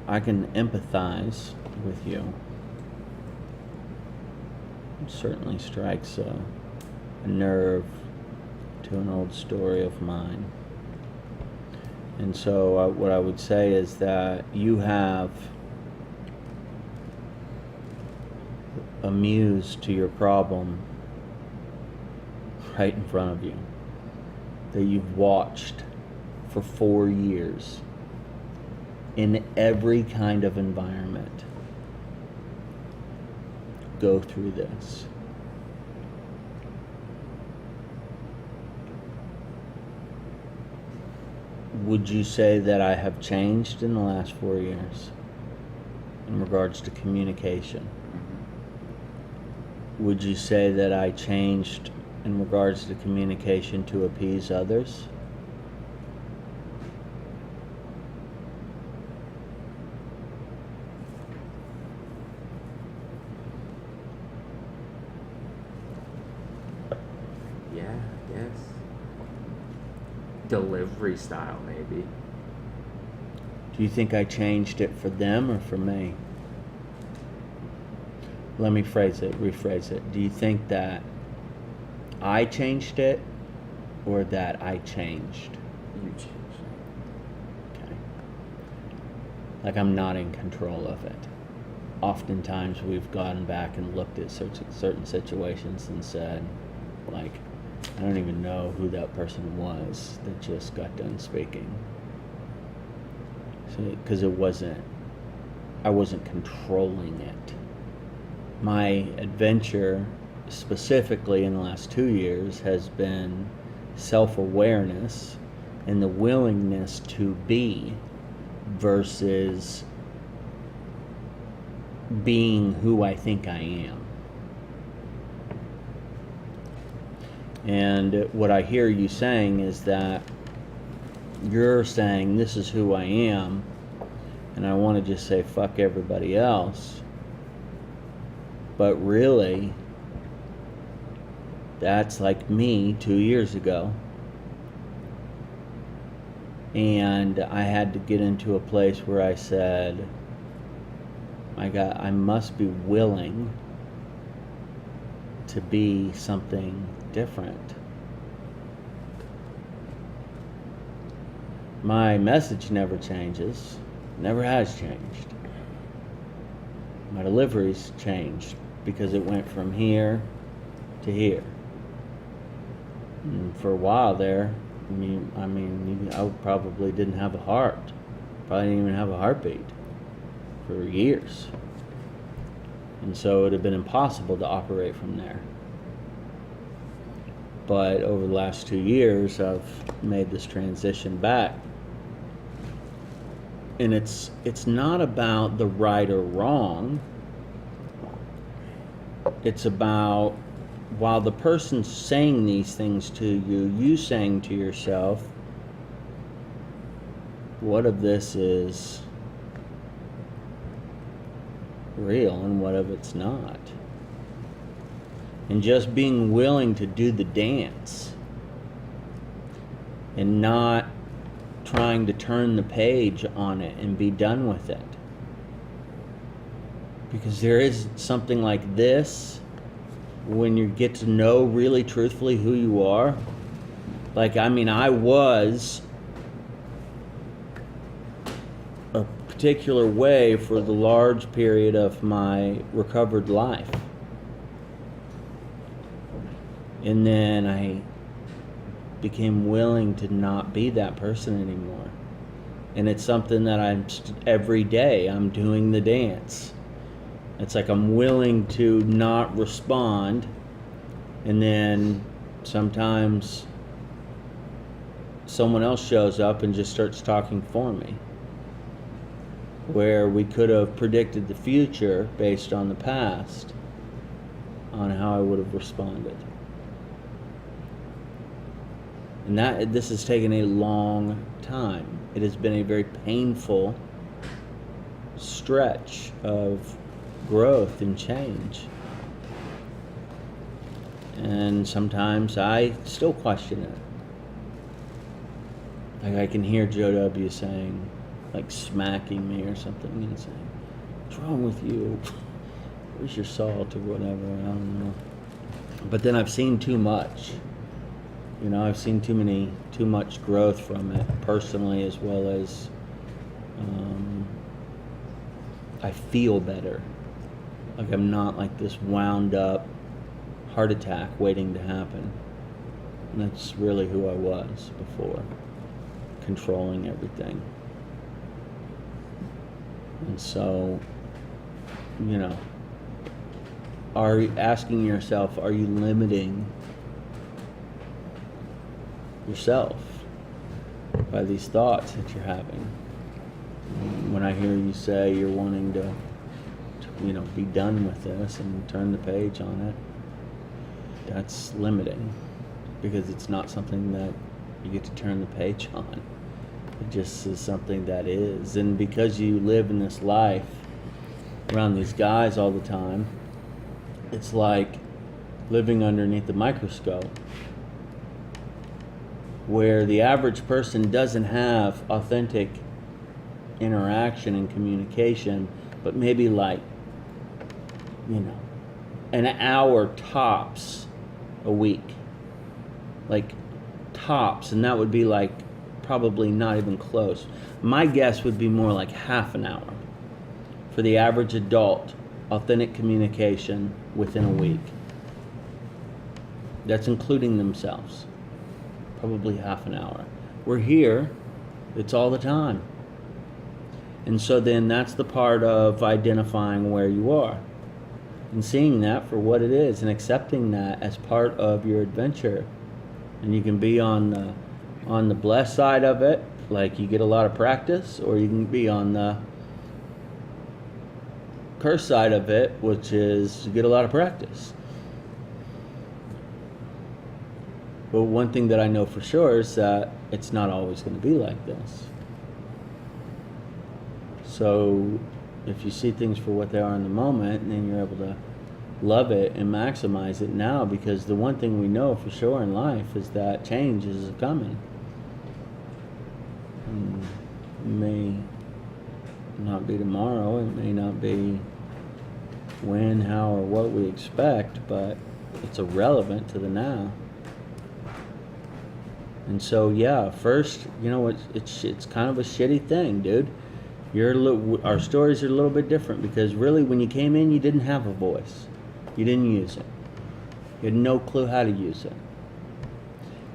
I can empathize with you. It certainly strikes a nerve to an old story of mine. And so what I would say is that you have a muse to your problem right in front of you that you've watched for 4 years in every kind of environment go through this. Would you say that I have changed in the last 4 years in regards to communication? Would you say that I changed in regards to communication to appease others? Yeah, yes. Delivery style, maybe. Do you think I changed it for them or for me? Let me rephrase it. Do you think that I changed it or that I changed? You changed. Okay. Like I'm not in control of it. Oftentimes we've gone back and looked at certain situations and said, like, I don't even know who that person was that just got done speaking. So, because I wasn't controlling it. My adventure, specifically in the last 2 years, has been self-awareness and the willingness to be versus being who I think I am. And what I hear you saying is that you're saying this is who I am, and I want to just say fuck everybody else. But really, that's like me 2 years ago. And I had to get into a place where I said, my God, I must be willing to be something different. My message never changes, never has changed. My delivery's changed because it went from here to here. And for a while there, I probably didn't have a heart. Probably didn't even have a heartbeat for years. And so it would have been impossible to operate from there. But over the last 2 years, I've made this transition back. And it's not about the right or wrong. It's about, while the person's saying these things to you, you saying to yourself, what of this is real and what of it's not? And just being willing to do the dance and not trying to turn the page on it and be done with it. Because there is something like this when you get to know really truthfully who you are. Like, I was a particular way for the large period of my recovered life. And then I became willing to not be that person anymore. And it's something that every day I'm doing the dance. It's like I'm willing to not respond, and then sometimes someone else shows up and just starts talking for me. Where we could have predicted the future based on the past, on how I would have responded. And this has taken a long time. It has been a very painful stretch of growth and change. And sometimes I still question it. Like I can hear Joe W. saying, like smacking me or something and saying, "What's wrong with you? Where's your salt?" or whatever. I don't know. But then I've seen too much. I've seen too much growth from it personally, as well as I feel better. Like I'm not like this wound up heart attack waiting to happen. And that's really who I was before, controlling everything. And so, are you asking yourself, are you limiting yourself by these thoughts that you're having? When I hear you say you're wanting to be done with this and turn the page on it, that's limiting, because it's not something that you get to turn the page on. It just is something that is. And because you live in this life around these guys all the time, it's like living underneath the microscope, where the average person doesn't have authentic interaction and communication, but maybe like, an hour tops a week. Like tops, and that would be like probably not even close. My guess would be more like half an hour for the average adult, authentic communication within a week. That's including themselves. Probably half an hour. We're here, it's all the time. And so then that's the part of identifying where you are and seeing that for what it is and accepting that as part of your adventure. And you can be on the blessed side of it, like you get a lot of practice, or you can be on the curse side of it, which is you get a lot of practice. But one thing that I know for sure is that it's not always going to be like this. So if you see things for what they are in the moment, then you're able to love it and maximize it now, because the one thing we know for sure in life is that change is coming. And it may not be tomorrow, it may not be when, how, or what we expect, but it's irrelevant to the now. And so, yeah, first, it's kind of a shitty thing, dude. Our stories are a little bit different, because really when you came in, you didn't have a voice. You didn't use it. You had no clue how to use it.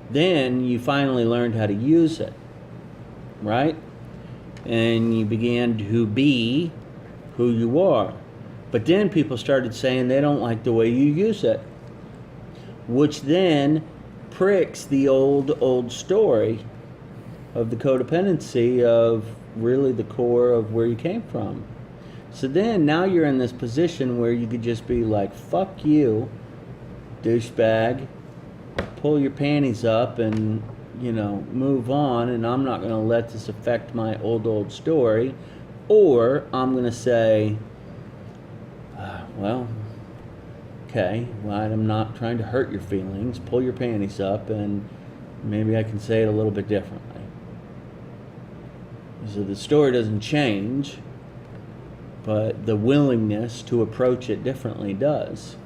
Then you finally learned how to use it, right? And you began to be who you are. But then people started saying they don't like the way you use it, which then pricks the old story of the codependency of really the core of where you came from. So then now you're in this position where you could just be like, fuck you, douchebag, pull your panties up and, move on, and I'm not going to let this affect my old story. Or I'm going to say, okay, I'm not trying to hurt your feelings, pull your panties up, and maybe I can say it a little bit differently. So the story doesn't change, but the willingness to approach it differently does.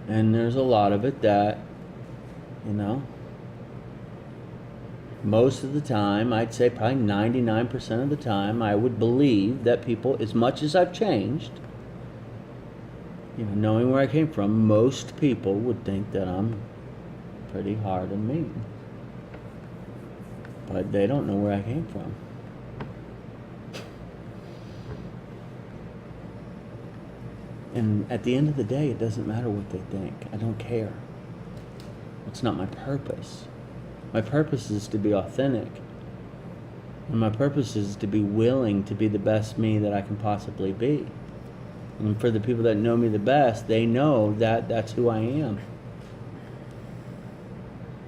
And there's a lot of it that, most of the time, I'd say probably 99% of the time, I would believe that people, as much as I've changed, knowing where I came from, most people would think that I'm pretty hard and mean. But they don't know where I came from. And at the end of the day, it doesn't matter what they think. I don't care. It's not my purpose. My purpose is to be authentic. And my purpose is to be willing to be the best me that I can possibly be. And for the people that know me the best, they know that that's who I am.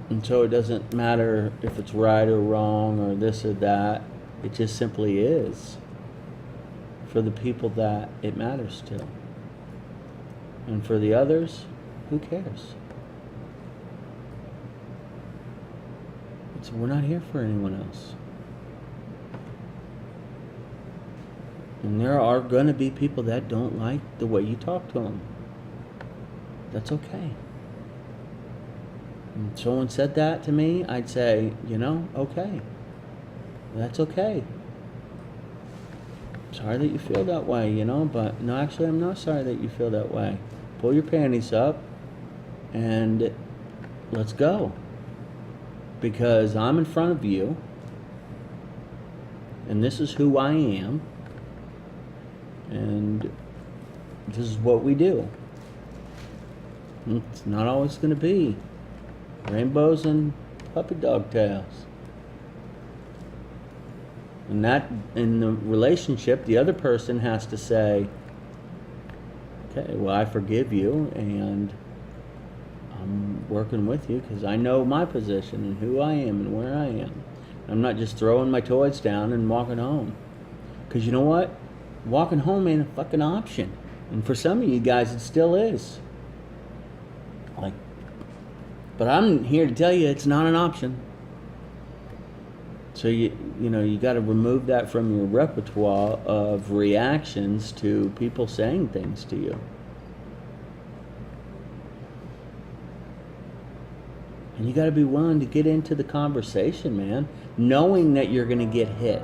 And so it doesn't matter if it's right or wrong or this or that. It just simply is for the people that it matters to. And for the others, who cares? We're not here for anyone else. And there are going to be people that don't like the way you talk to them. That's okay. If someone said that to me, I'd say, okay. That's okay. Sorry that you feel that way, but no, actually, I'm not sorry that you feel that way. Pull your panties up and let's go. Because I'm in front of you, and this is who I am, and this is what we do. It's not always going to be rainbows and puppy dog tails. And that, in the relationship, the other person has to say, okay, well, I forgive you, and I'm working with you because I know my position and who I am and where I am. I'm not just throwing my toys down and walking home. Because you know what? Walking home ain't a fucking option. And for some of you guys, it still is. But I'm here to tell you it's not an option. So you got to remove that from your repertoire of reactions to people saying things to you. And you got to be willing to get into the conversation, man, knowing that you're going to get hit.